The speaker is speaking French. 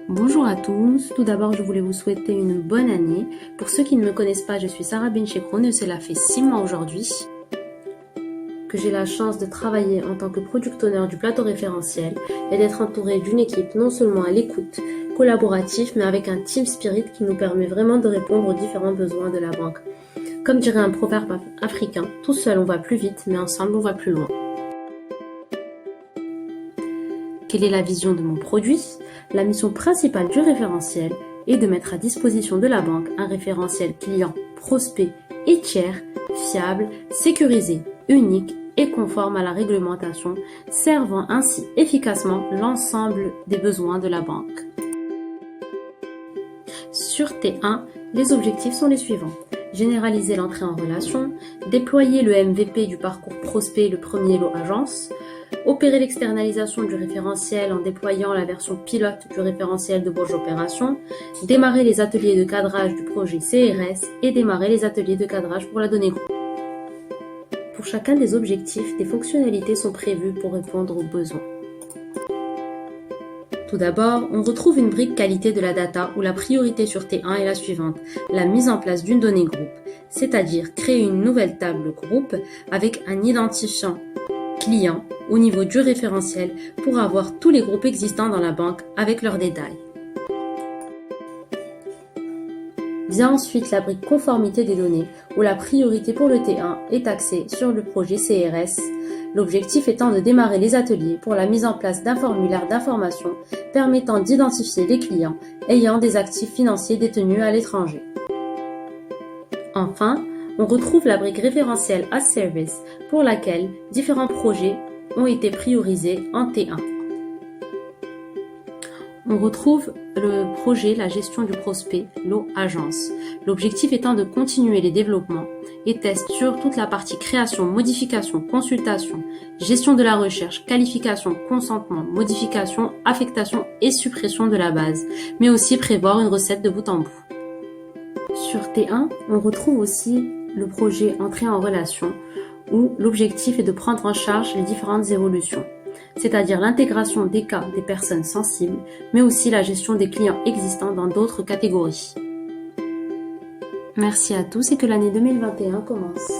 Bonjour à tous, tout d'abord je voulais vous souhaiter une bonne année. Pour ceux qui ne me connaissent pas, je suis Sarah Benchekroun et cela fait 6 mois aujourd'hui que j'ai la chance de travailler en tant que product owner du plateau référentiel et d'être entourée d'une équipe non seulement à l'écoute, collaborative, mais avec un team spirit qui nous permet vraiment de répondre aux différents besoins de la banque. Comme dirait un proverbe africain, tout seul on va plus vite, mais ensemble on va plus loin. Quelle est la vision de mon produit? La mission principale du référentiel est de mettre à disposition de la banque un référentiel client, prospect et tiers, fiable, sécurisé, unique et conforme à la réglementation, servant ainsi efficacement l'ensemble des besoins de la banque. Sur T1, les objectifs sont les suivants. Généraliser l'entrée en relation, déployer le MVP du parcours prospect, le premier lot agence, opérer l'externalisation du référentiel en déployant la version pilote du référentiel de Bourge Opération, démarrer les ateliers de cadrage du projet CRS et démarrer les ateliers de cadrage pour la donnée groupe. Pour chacun des objectifs, des fonctionnalités sont prévues pour répondre aux besoins. Tout d'abord, on retrouve une brique qualité de la data où la priorité sur T1 est la suivante, la mise en place d'une donnée groupe, c'est-à-dire créer une nouvelle table groupe avec un identifiant client au niveau du référentiel pour avoir tous les groupes existants dans la banque avec leurs détails. Vient ensuite la brique conformité des données où la priorité pour le T1 est axée sur le projet CRS, l'objectif étant de démarrer les ateliers pour la mise en place d'un formulaire d'information permettant d'identifier les clients ayant des actifs financiers détenus à l'étranger. Enfin, on retrouve la brique référentiel as service pour laquelle différents projets ont été priorisés en T1. On retrouve le projet la gestion du prospect, lot agence. L'objectif étant de continuer les développements et tests sur toute la partie création, modification, consultation, gestion de la recherche, qualification, consentement, modification, affectation et suppression de la base, mais aussi prévoir une recette de bout en bout. Sur T1, on retrouve aussi le projet entrée en relation où l'objectif est de prendre en charge les différentes évolutions, c'est-à-dire l'intégration des cas des personnes sensibles, mais aussi la gestion des clients existants dans d'autres catégories. Merci à tous et que l'année 2021 commence.